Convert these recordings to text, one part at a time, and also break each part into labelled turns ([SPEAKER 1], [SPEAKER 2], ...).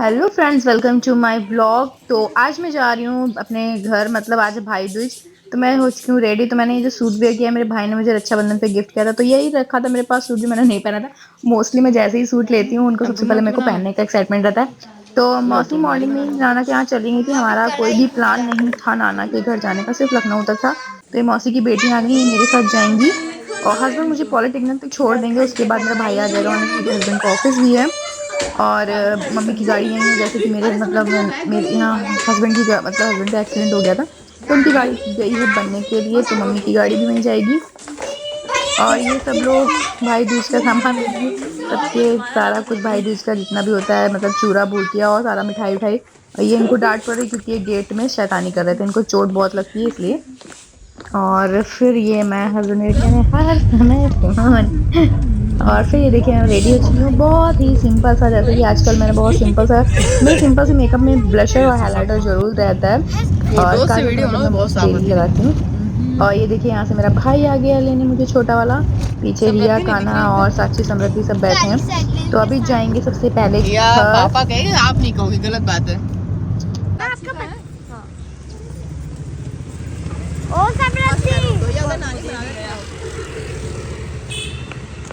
[SPEAKER 1] Hello friends, welcome to my blog. तो आज मैं जा रही हूँ अपने घर, मतलब आज है भाई दूज। तो मैं हो चुकी हूँ रेडी। तो मैंने ये जो सूट वेयर किया है, मेरे भाई ने मुझे रक्षाबंधन पे गिफ्ट किया था, तो यही रखा था मेरे पास। सूट भी मैंने नहीं पहना था। मोस्टली मैं जैसे ही सूट लेती हूँ, उनको सबसे पहले मेरे को पहनने का एक्साइटमेंट रहता है। तो मौसी मॉर्निंग में ही नाना के यहाँ चली गई थी। हमारा कोई भी प्लान नहीं था नाना के घर जाने का, सिर्फ लखनऊ तक था। तो ये मौसी की बेटी आ गई, ये मेरे साथ जाएंगी और हस्बैंड मुझे पॉलिटेक्निक तक छोड़ देंगे। उसके बाद मेरा भाई आ जाएगा, वरना क्योंकि हस्बैंड का ऑफिस भी है। और मम्मी की गाड़ी यहीं है, जैसे कि मेरे मतलब मेरे यहाँ हस्बैंड की मतलब हस्बैंड का एक्सीडेंट हो गया था, तो उनकी गाड़ी गई है बनने के लिए, तो मम्मी की गाड़ी भी वहीं जाएगी। और ये सब लोग भाई दूज का सामान लेंगे, सबके सारा कुछ भाई दूज का जितना भी होता है, मतलब चूरा भूतिया और सारा मिठाई उठाई। और ये इनको डांट पड़ रही क्योंकि ये गेट में शैतानी कर रहे थे, इनको चोट बहुत लगती है इसलिए। और फिर ये मैं हस्बैंड मेरे कह रहे हैं हर समय फोन। और फिर ये देखिए मैं रेडी हो चुकी हूँ, बहुत ही सिंपल सा, जैसे कि आजकल मैंने बहुत सिंपल सा, मेरे सिंपल से मेकअप में ब्लशर और हाइलाइटर जरूर रहता है। और
[SPEAKER 2] फोटोज से
[SPEAKER 1] काजल तो
[SPEAKER 2] वीडियो
[SPEAKER 1] मतलब
[SPEAKER 2] बनाओ
[SPEAKER 1] मैं
[SPEAKER 2] बहुत साफ
[SPEAKER 1] डेली
[SPEAKER 2] आती है।
[SPEAKER 1] लगाती हूँ। और ये देखिए यहाँ से मेरा भाई आ गया लेने मुझे, छोटा वाला। पीछे रिया,
[SPEAKER 2] समृद्धि नहीं दिख
[SPEAKER 1] कान्हा
[SPEAKER 2] रही
[SPEAKER 1] और
[SPEAKER 2] इधर।
[SPEAKER 1] साक्षी समृद्धि सब बैठे हैं। तो अभी जाएंगे सबसे पहले
[SPEAKER 2] या
[SPEAKER 1] घर।
[SPEAKER 2] पापा कहेंगे आप नहीं कहोगे, गलत बात है।
[SPEAKER 3] ओ समृद्धि।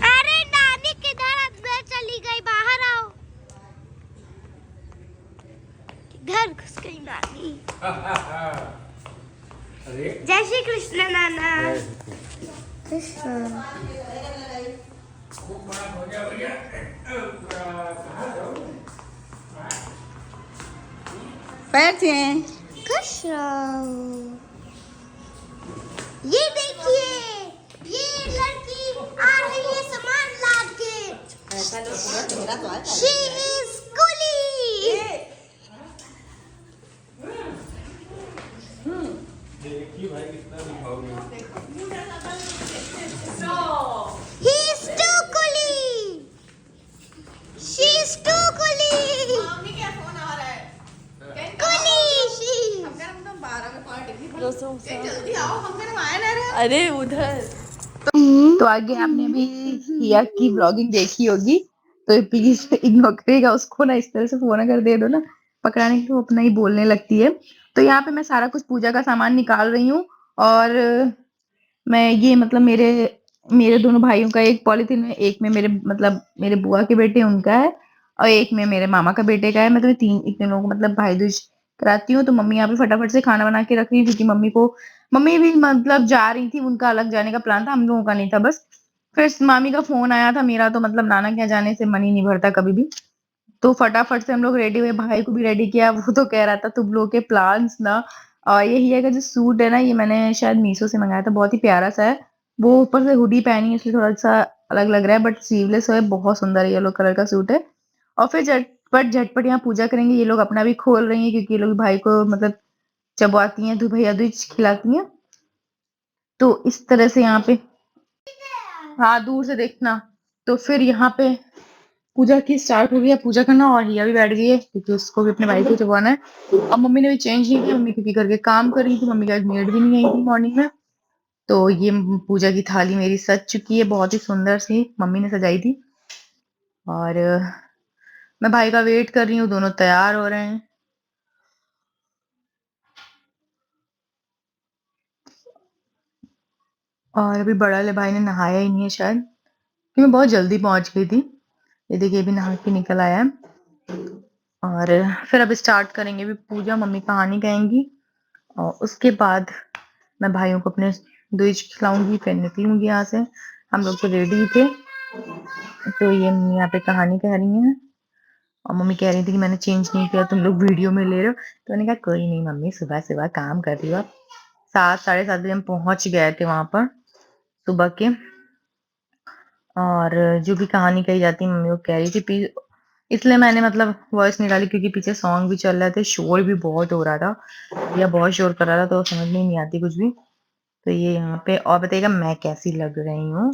[SPEAKER 3] अरे नानी किधर अंदर चली गई, बाहर आओ। घर घुस गई नानी। जय श्री कृष्ण नाना। कृष्ण।
[SPEAKER 2] बैठे।
[SPEAKER 3] कृष्ण। ये देखिए, ये लड़की आ रही है सामान लाके। She is coolie. He is too coolie. She is too coolie. Coolie she.
[SPEAKER 2] अरे उधर
[SPEAKER 1] तो आगे आपने अभी किया की ब्लॉगिंग देखी होगी, तो प्लीज इग्नोर करेगा उसको ना, इस तरह से फोन अगर दे दो ना पकड़ाने के, वो अपना ही बोलने लगती है। तो यहाँ पे मैं सारा कुछ पूजा का सामान निकाल रही हूँ। और मैं ये मतलब मेरे मेरे दोनों भाइयों का एक पॉलिथीन में, एक में मेरे मतलब मेरे बुआ के बेटे उनका है, और एक में मेरे मामा का बेटे का है। मैं तुम्हें इतने लोगों को मतलब भाई दूज कराती हूँ। तो मम्मी यहाँ पे फटाफट से खाना बना के रख रही है, क्योंकि मम्मी भी मतलब जा रही थी, उनका अलग जाने का प्लान था, हम लोगों का नहीं था बस। फिर मामी का फोन आया था, मेरा तो मतलब नाना के यहाँ जाने से मन ही नहीं भरता कभी भी। तो फटाफट से हम लोग रेडी हुए, भाई को भी रेडी किया। वो तो कह रहा था तुम लोग के प्लान्स ना। और यही है कि जो सूट है ना, ये मैंने शायद मीशो से मंगाया था, बहुत ही प्यारा सा है। वो ऊपर से हुडी पहनी है, इसलिए थोड़ा सा अलग लग रहा है, बट स्लीवलेस है, बहुत सुंदर येलो कलर का सूट है। और फिर झटपट झटपट यहाँ पूजा करेंगे। ये लोग अपना भी खोल रही हैं, क्योंकि ये लोग भाई को मतलब चबवाती हैं, भैया दूज खिलाती हैं। तो इस तरह से यहाँ पे, हाँ दूर से देखना। तो फिर यहाँ पे पूजा की स्टार्ट हो गई है, पूजा करना। और हिया भी बैठ गई है, क्योंकि उसको भी अपने भाई को चुबाना है। अब मम्मी ने भी चेंज नहीं किया, मम्मी क्योंकि करके काम कर रही थी, मम्मी का आज मेड भी नहीं आई थी मॉर्निंग में। तो ये पूजा की थाली मेरी सज चुकी है, बहुत ही सुंदर सी मम्मी ने सजाई थी। और मैं भाई का वेट कर रही हूँ, दोनों तैयार हो रहे हैं। और अभी बड़ा वाले भाई ने नहाया ही नहीं है शायद, क्योंकि मैं बहुत जल्दी पहुंच गई थी। ये देखिए अभी नहा के निकल आया है। और फिर अब स्टार्ट करेंगे भी पूजा, मम्मी कहानी कहेंगी, और उसके बाद मैं भाइयों को अपने दूज खिलाऊंगी, फिर निकलूंगी यहाँ से। हम लोग तो रेडी ही थे। तो ये मम्मी यहाँ पे कहानी कह रही हैं, और मम्मी कह रही थी कि मैंने चेंज नहीं किया, तुम लोग वीडियो में ले रहे हो। तो मैंने कहा कोई नहीं मम्मी, सुबह सुबह काम कर रही हो आप। 7 साढ़े 7 बजे हम पहुंच गए थे वहां पर सुबह के। और जो भी कहानी कही जाती है मम्मी वो कह रही थी, इसलिए मैंने मतलब वॉइस निकाली, क्योंकि पीछे सॉन्ग भी चल रहे थे, शोर भी बहुत हो रहा था, या बहुत शोर कर रहा था, तो समझ में नहीं आती कुछ भी। तो ये यहाँ पे और बताइएगा मैं कैसी लग रही हूँ,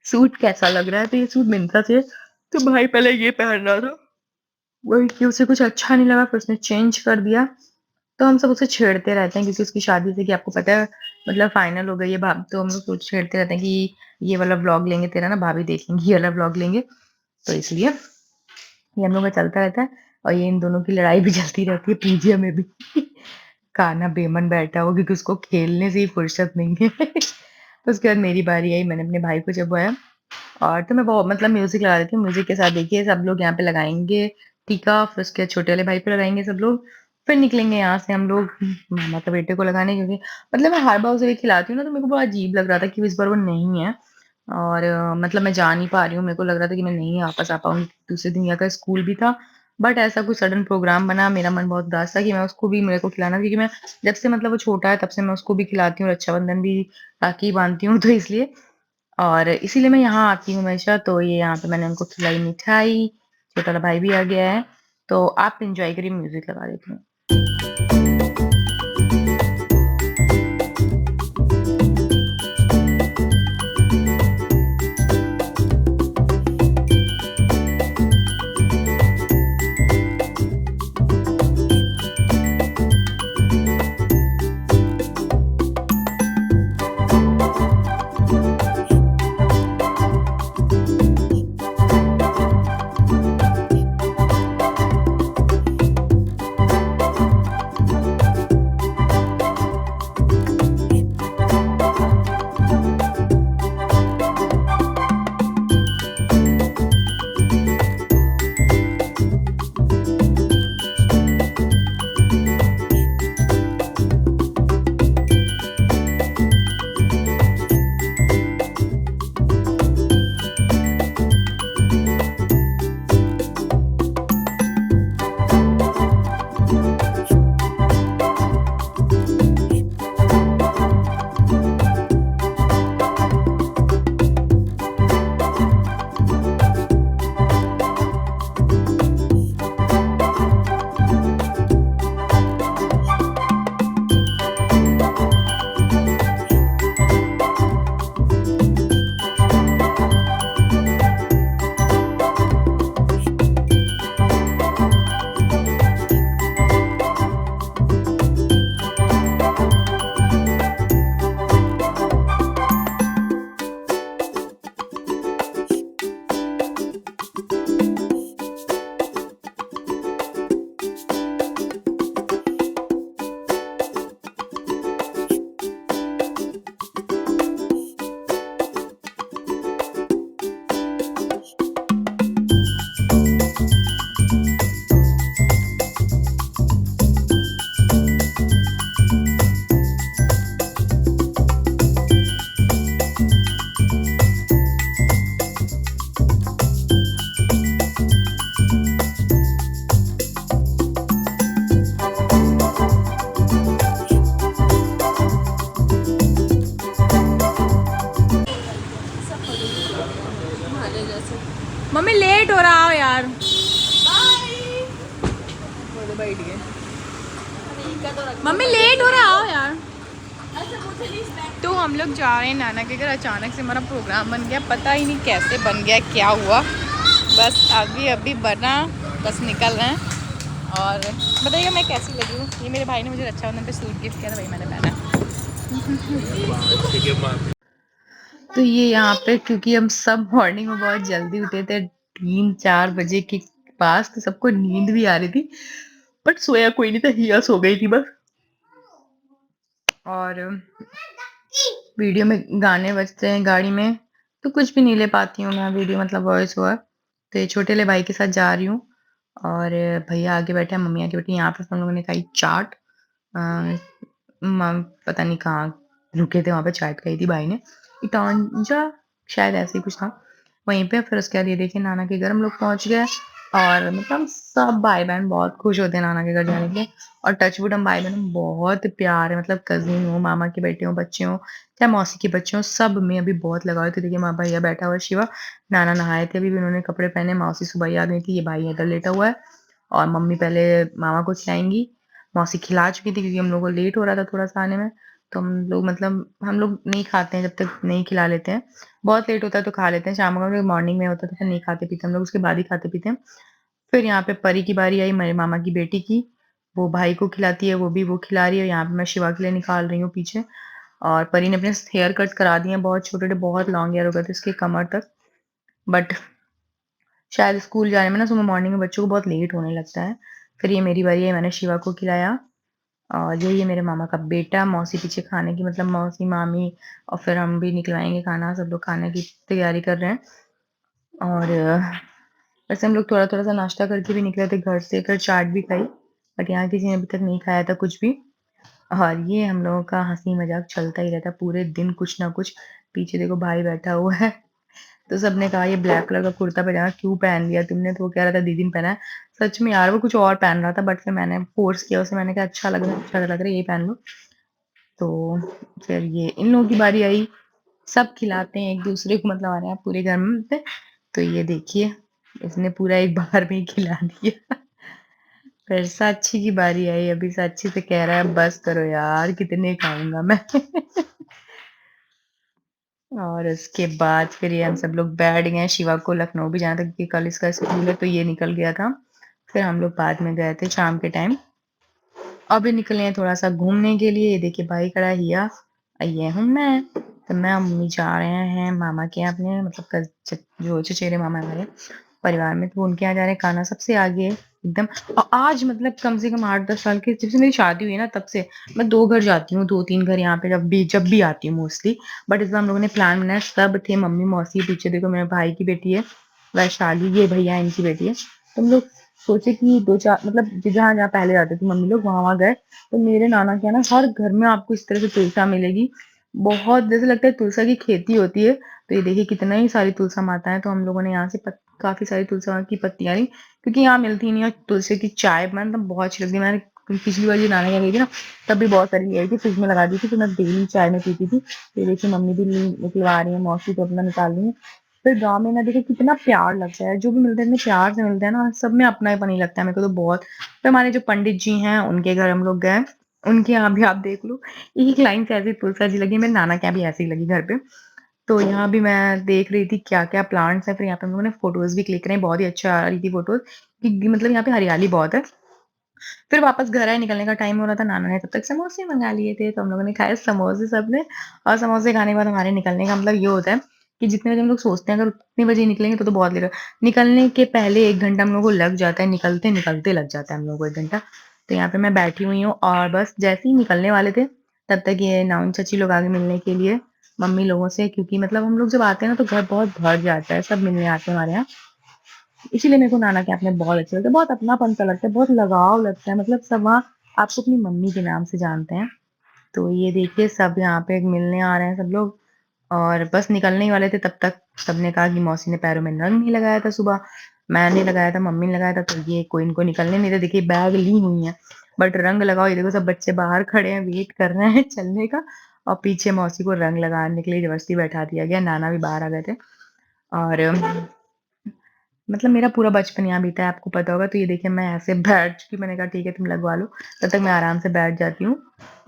[SPEAKER 1] सूट कैसा लग रहा है। तो ये सूट मिंत्रा से, तो भाई पहले ये पहन रहा था, वही कि उसे कुछ अच्छा नहीं लगा, फिर उसने चेंज कर दिया। तो हम सब उसे छेड़ते रहते हैं, क्योंकि उसकी शादी से कि आपको पता है मतलब फाइनल हो गई है भाभी, तो हम लोग सोच छेड़ते रहते हैं कि ये वाला व्लॉग लेंगे तेरा ना, भाभी देखेंगी ये वाला व्लॉग लेंगे, तो इसलिए। ये हम लोग का चलता रहता है और ये इन दोनों की लड़ाई भी चलती रहती है पीजिए में भी। कान्हा बेमन बैठा हुआ क्योंकि उसको खेलने से ही फुर्सत नहीं है। तो उसके बाद मेरी बारी आई, मैंने अपने भाई को जब बुलाया और तो मैं बहुत मतलब म्यूज़िक लगा देती हूँ। म्यूज़िक के साथ देखिए सब लोग यहाँ पे लगाएँगे टीका, फिर उसके बाद छोटे वाले भाई पे लगाएँगे सब लोग, फिर निकलेंगे यहाँ से हम लोग मामा के बेटे को लगाने, क्योंकि मतलब मैं हर बार उसे खिलाती हूँ ना, तो मेरे को बड़ा अजीब लग रहा था कि इस बार वो नहीं है और मतलब मैं जा नहीं पा रही हूँ। मेरे को लग रहा था कि मैं नहीं वापस आ पाऊँगी, दूसरे दिन यहाँ का स्कूल भी था। बट ऐसा कुछ सडन प्रोग्राम बना, मेरा मन बहुत उदास था कि मैं उसको भी मेरे को खिलाना, क्योंकि मैं जब से मतलब वो छोटा है तब से मैं उसको भी खिलाती हूँ, रक्षाबंधन भी राखी बाँधती हूँ तो इसलिए। और इसीलिए मैं यहाँ आती हूँ हमेशा। तो ये यहाँ पे मैंने उनको खिलाई मिठाई, छोटा वाला भाई भी आ गया है। तो आप एन्जॉय करिए, म्यूज़िक लगा देती हूँ।
[SPEAKER 2] मम्मी लेट हो रहा हो यार। मम्मी लेट हो रहा हो यार। तो हम लोग जा रहे हैं नाना के घर। अचानक से हमारा प्रोग्राम बन गया, पता ही नहीं कैसे बन गया, क्या हुआ, बस अभी अभी बना, बस निकल रहे हैं। और बताइए मैं कैसी लगी हूँ। ये मेरे भाई ने मुझे रक्षाबंधन पे सूट गिफ्ट किया था, वही मैंने पहना।
[SPEAKER 1] तो ये यहाँ पे क्योंकि हम सब मॉर्निंग में बहुत जल्दी उठे थे 3-4 बजे के पास, तो सबको नींद भी आ रही थी, बट सोया कोई नहीं था, हिया सो गई थी बस। और वीडियो में गाने बजते हैं गाड़ी में, तो कुछ भी नहीं ले पाती हूँ मैं वीडियो, मतलब वॉइस ओवर। तो ये छोटे वाले भाई के साथ जा रही हूँ और भैया आगे बैठे हैं, मम्मी आगे बैठी है। यहाँ पे हम लोगों ने खाई चाट। पता नहीं कहाँ रुके थे, वहाँ पे चाट खाई थी भाई ने, इटांजा शायद ऐसे ही कुछ था वहीं पे। फिर उसके बाद ये देखिए नाना के घर हम लोग पहुंच गए और मतलब सब भाई बहन बहुत खुश होते हैं नाना के घर जाने के लिए। और टचवुड हम भाई बहन बहुत प्यार है, मतलब कजिन हो, मामा के बेटे हो, बच्चे हो, चाहे मौसी के बच्चे हो, सब में अभी बहुत लगाव थे। देखिए माँ भैया बैठा हुआ है शिवा, नाना नहाए थे अभी भी, उन्होंने कपड़े पहने, मौसी सुबह ही आ गई थी, ये भाई इधर लेटा हुआ है। और मम्मी पहले मामा को खिलाएंगी, मौसी खिला चुकी थी क्योंकि हम लोग को लेट हो रहा था थोड़ा सा आने में। तो हम लोग मतलब हम लोग नहीं खाते हैं जब तक नहीं खिला लेते हैं, बहुत लेट होता है तो खा लेते हैं, शाम को मॉर्निंग में होता है तो फिर नहीं खाते पीते हम लोग, उसके बाद ही खाते पीते हैं। फिर यहाँ पे परी की बारी आई, मेरे मामा की बेटी की, वो भाई को खिलाती है, वो खिला रही है। यहाँ पे मैं शिवा के लिए निकाल रही हूँ पीछे। और परी ने अपने हेयर कट करा दिए हैं, बहुत छोटे-छोटे, बहुत लॉन्ग हेयर हो गए थे उसके कमर तक, बट शायद स्कूल जाने में ना सुबह मॉर्निंग में बच्चों को बहुत लेट होने लगता है। फिर ये मेरी बारी है, मैंने शिवा को खिलाया और यही है मेरे मामा का बेटा, मौसी पीछे खाने की मतलब मौसी, मामी और फिर हम भी निकलवाएँगे खाना, सब लोग खाने की तैयारी कर रहे हैं। और वैसे हम लोग थोड़ा-थोड़ा सा नाश्ता करके भी निकले थे घर से, फिर चाट भी खाई, बट यहाँ किसी ने अभी तक नहीं खाया था कुछ भी। और ये हम लोगों का हँसी-मज़ाक चलता ही रहता है पूरे दिन कुछ ना कुछ। पीछे देखो भाई बैठा हुआ है, तो सबने कहा ये ब्लैक कलर का कुर्ता-पजामा क्यों पहन लिया तुमने? तो वो कह रहा था दीदी ने पहना है। सच में यार वो कुछ और पहन रहा था बट फिर मैंने फ़ोर्स किया उसे, मैंने कहा अच्छा लग रहा है, यही पहन लो। तो फिर ये इन लोगों की बारी आई, सब खिलाते हैं एक-दूसरे को, मतलब हमारे यहाँ पूरे घर में पे। तो ये देखिए, इसने पूरा एक बार में ही खिला दिया। फिर साक्षी की बारी आई, अभी साक्षी से कह रहा है बस करो यार कितने खाऊँगा मैं। और उसके बाद फिर ये हम सब लोग बैठ गए, शिवा को लखनऊ भी जाना था क्योंकि कल इसका स्कूल है तो ये निकल गया था। फिर हम लोग बाद में गए थे शाम के टाइम। अभी निकले हैं थोड़ा-सा घूमने के लिए, ये देखिए भाई खड़ा है हिया ये हूँ मैं। तो मैं और मम्मी जा रहे हैं मामा के यहाँ अपने, मतलब जो चचेरे मामा हमारे परिवार में, तो उनके यहाँ जा रहे हैं। खाना सबसे आगे है एकदम। और आज मतलब कम से कम 8-10 साल की जब से मेरी शादी हुई है ना तब से मैं 2 घर जाती हूँ, 2-3 घर यहाँ पे जब भी आती हूँ मोस्टली। बट इस बार हम लोगों ने प्लान बनाया, सब थे मम्मी, मौसी, पीछे देखो मेरे भाई की बेटी है, वैशाली, ये भैया इनकी बेटी है। तो हम लोग सोचे कि 2-4 मतलब जहाँ-जहाँ पहले जाती थी मम्मी लोग वहाँ-वहाँ गए। तो मेरे नाना के यहाँ ना हर घर में आपको इस तरह से तुलसा मिलेगी। बहुत जैसे लगता है तुलसा की खेती होती है। तो ये देखिए कितना ही सारी तुलसा माता है। तो हम लोगों ने यहाँ से काफ़ी सारी तुलसा की पत्तियाँ ली क्योंकि यहाँ मिलती नहीं है। तुलसी की चाय मतलब बहुत अच्छी लगती है। मैंने पिछली बार जो नाना के यहाँ गई थी ना तब भी बहुत सारी ले आई थी, फ्रिज में लगा दी थी, तो मैं डेली चाय में पीती थी। तो ये देखिए मम्मी भी निकलवा रही है, मौसी तो अपना निकाल रही है। फिर गाँव में ना देखो कितना प्यार लगता है, जो भी मिलता है इतने प्यार से मिलता है ना, सब में अपनापन ही लगता है मेरे को तो बहुत। फिर हमारे जो पंडित जी हैं उनके घर हम लोग गए, उनके यहाँ भी आप देख लो एक लाइन से ऐसी तुलसा जी लगी, मेरे नाना के यहाँ भी ऐसी ही लगी घर पे। तो यहाँ भी मैं देख रही थी क्या-क्या प्लांट्स हैं, फिर यहाँ पे हम लोगों ने फ़ोटोज़ भी क्लिक कराई, बहुत ही अच्छा आ रही थी फ़ोटोज़ कि मतलब यहाँ पे हरियाली बहुत है। फिर वापस घर आए, निकलने का टाइम हो रहा था, नाना ने तब तक समोसे मँगा लिए थे, तो हम लोगों ने खाए समोसे सबने। और समोसे खाने के बाद हमारे निकलने का मतलब ये होता है कि जितने बजे हम लोग सोचते हैं अगर उतने बजे निकलेंगे तो बहुत लेट है। निकलने के पहले 1 घंटा हम लोगों को लग जाता है, निकलते-निकलते लग जाता है हम लोगों को 1 घंटा। तो यहाँ पे मैं बैठी हुई हूँ और बस जैसे ही निकलने वाले थे, तब तक ये नाउन चाची लोग आ गए मिलने के लिए मम्मी लोगों से, क्योंकि मतलब हम लोग जब आते हैं ना तो घर बहुत भर जाता है, सब मिलने आते हैं हमारे यहाँ। इसीलिए मेरे को नाना के अपने बहुत अच्छे लगते हैं, बहुत अपनापन-सा लगता है, बहुत लगाव लगता है, मतलब सब वहाँ आपको अपनी मम्मी के नाम से जानते हैं। तो ये देखिए सब यहाँ पे मिलने आ रहे हैं सब लोग और बस निकलने ही वाले थे तब तक सबने कहा कि मौसी ने पैरों में रंग नहीं लगाया था सुबह, मैंने लगाया था, मम्मी ने लगाया था, तो ये कोई इनको निकलने नहीं दे। देखिए बैग ली हुई हैं, बट रंग लगाओ, ये देखो सब बच्चे बाहर खड़े हैं, वेट कर रहे हैं चलने का और पीछे मौसी को रंग लगाने के लिए ज़बरदस्ती बैठा दिया गया। नाना भी बाहर आ गए थे और मतलब मेरा पूरा बचपन यहाँ बीता है, आपको पता होगा। तो ये देखिए मैं ऐसे बैठ चुकी, मैंने कहा ठीक है तुम लगवा लो, तब तक मैं आराम से बैठ जाती हूँ।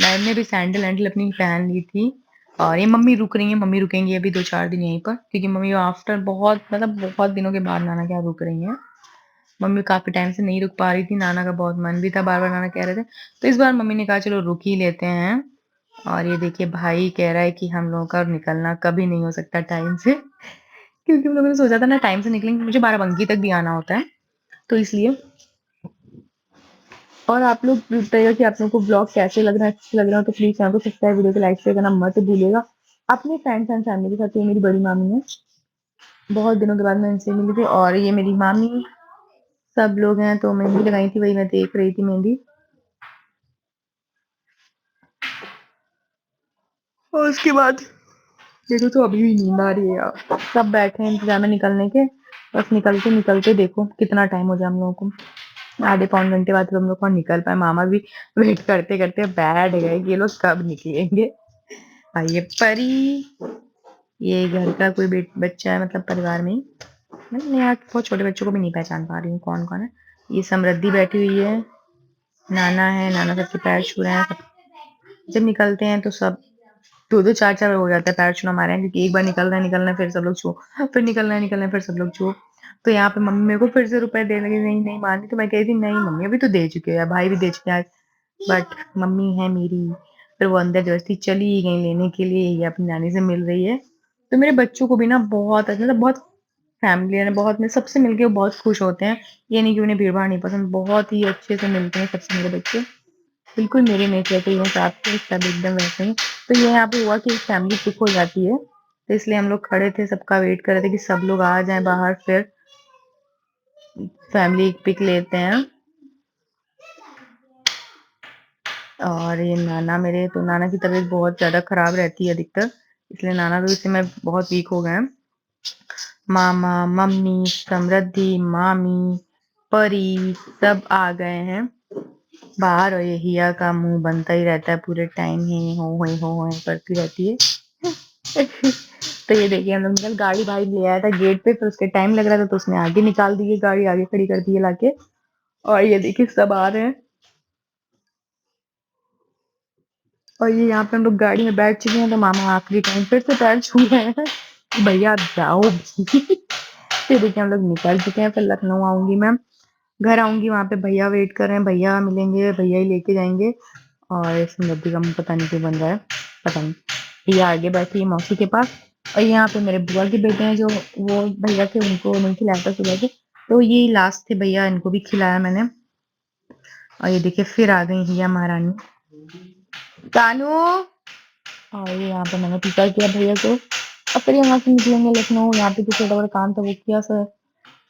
[SPEAKER 1] मैंने भी सैंडल-वैंडल अपनी पहन ली थी और ये मम्मी रुक रही हैं, मम्मी रुकेंगी अभी 2-4 दिन यहीं पर क्योंकि मम्मी आफ्टर बहुत मतलब बहुत दिनों के बाद नाना के यहाँ रुक रही हैं। मम्मी काफ़ी टाइम से नहीं रुक पा रही थी, नाना का बहुत मन भी था, बार-बार नाना कह रहे थे। तो इस बार मम्मी ने कहा चलो रुक ही लेते हैं और ये देखिए भाई कह रहा है कि हम लोगों का निकलना कभी नहीं हो सकता टाइम से। क्योंकि हम लोगों ने सोचा था ना टाइम से निकलेंगे, मुझे बाराबंकी तक भी आना होता है, तो इसलिए। और आप लोग बताइएगा कि आप लोगों को ब्लॉग कैसे लग रहा है, अच्छे लग रहा हो तो प्लीज़ चैनल को सब्सक्राइब, वीडियो को लाइक शेयर करना मत भूलिएगा। अपने फ्रेंड्स एंड फैमिली के साथ। ये मेरी बड़ी मामी है, बहुत दिनों के बाद मैं इनसे मिली थी और ये मेरी मामी, सब लोग हैं। तो मेहंदी लगाई थी, वही मैं देख रही थी मेहंदी। और उसके बाद देखो तो अभी भी नींद आ रही है यार। सब बैठे हैं इंतजार में निकलने के, बस निकलते-निकलते देखो कितना टाइम हो जाए हम लोगों को। आधे पौन घंटे बाद तो हम लोग वहाँ निकल पाए। मामा भी वेट करते-करते बैठ गए कि ये लोग कब निकलेंगे। और ये परी, ये घर का कोई बच्चा है मतलब परिवार में ही। मैं यहाँ बहुत छोटे बच्चों को भी नहीं पहचान पा रही हूँ कौन-कौन है। ये समृद्धि बैठी हुई है, नाना है, नाना सबके पैर छू रहे हैं। जब निकलते हैं तो सब 2-2 4-4 हो जाता है पैर छूना हमारे यहाँ, क्योंकि एक बार निकलना है फिर सब लोग छू, फिर निकलना है फिर सब लोग छू। तो यहाँ पे मम्मी मेरे को फिर से रुपए देने लगी, नहीं नहीं मानी। तो मैं कह रही थी नहीं मम्मी अभी तो दे चुके हैं, भाई भी दे चुके हैं, बट मम्मी है मेरी। फिर वो अंदर जबरदस्ती चली गई लेने के लिए, ये अपनी नानी से मिल रही है। तो मेरे बच्चों को भी ना बहुत मतलब बहुत फैमिली है बहुत, में सबसे मिलके वो बहुत खुश होते हैं। ये नहीं कि उन्हें भीड़-भाड़ नहीं पसंद, बहुत ही अच्छे से मिलते हैं सबसे मेरे बच्चे। बिल्कुल मेरे नेचर के हिसाब से सब एकदम वैसे ही। तो ये यहाँ पे हुआ कि एक फैमिली पिक हो जाती है, तो इसलिए हम लोग खड़े थे, सबका वेट कर रहे थे कि सब लोग आ जाएँ बाहर, फिर फैमिली पिक लेते हैं। और ये नाना मेरे, तो नाना की तबीयत बहुत ज़्यादा खराब रहती है अधिकतर, इसलिए नाना तो इस समय बहुत वीक हो गए हैं। मामा, मम्मी, समृद्धि, मामी, परी सब आ गए हैं बाहर, और ये हिया का मुँह बनता ही रहता है पूरे टाइम, ही हो करती रहती है। तो ये देखिए हम लोग निकल, गाड़ी भाई ले आया था गेट पे, फिर उसके टाइम लग रहा था तो उसने आगे निकाल दी है, गाड़ी आगे खड़ी कर दी है लाके। और ये देखिए सब आ रहे हैं, और ये यहाँ पे हम लोग गाड़ी में बैठ चुके हैं, तो मामा आखिरी टाइम फिर से पैर छू रहे हैं कि भैया आप जाओ भी। फिर देखिए हम लोग निकल चुके हैं, फिर लखनऊ आऊंगी मैं, घर आऊंगी, वहां पे भैया वेट कर रहे हैं, भैया मिलेंगे, भैया ही लेके जाएंगे। और समृद्धि का मुंह पता नहीं क्यों बन रहा है, पता नहीं। ये आगे बैठी है मौसी के पास, और यहाँ पे मेरे बुआ के बेटे हैं जो वो भैया थे, उनको नहीं खिलाया था सुबह के, तो ये लास्ट थे भैया, इनको भी खिलाया मैंने। और ये देखिए फिर आ गई हिया महारानी कानू, और ये यहाँ पे मैंने पीछा किया भैया को। अब फिर यहाँ से निकलेंगे लखनऊ, यहाँ पे जो छोटा बड़ा काम था वो किया सर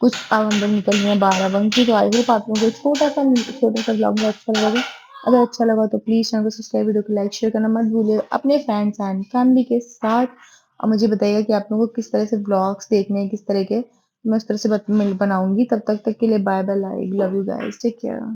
[SPEAKER 1] कुछ। अब हम लोग निकल गए बाराबंकी, तो आई होप आप लोगों को छोटा सा ब्लॉग अच्छा लगा। अगर अच्छा लगा तो प्लीज चैनल को सब्सक्राइब, वीडियो को लाइक शेयर करना मत भूलिए अपने फ्रेंड्स एंड फैमिली के साथ। और मुझे बताइएगा कि आप लोगों को किस तरह से ब्लॉग्स देखने हैं, किस तरह के, मैं उस तरह से बनाऊंगी। तब तक के लिए bye bye, love you guys, take care.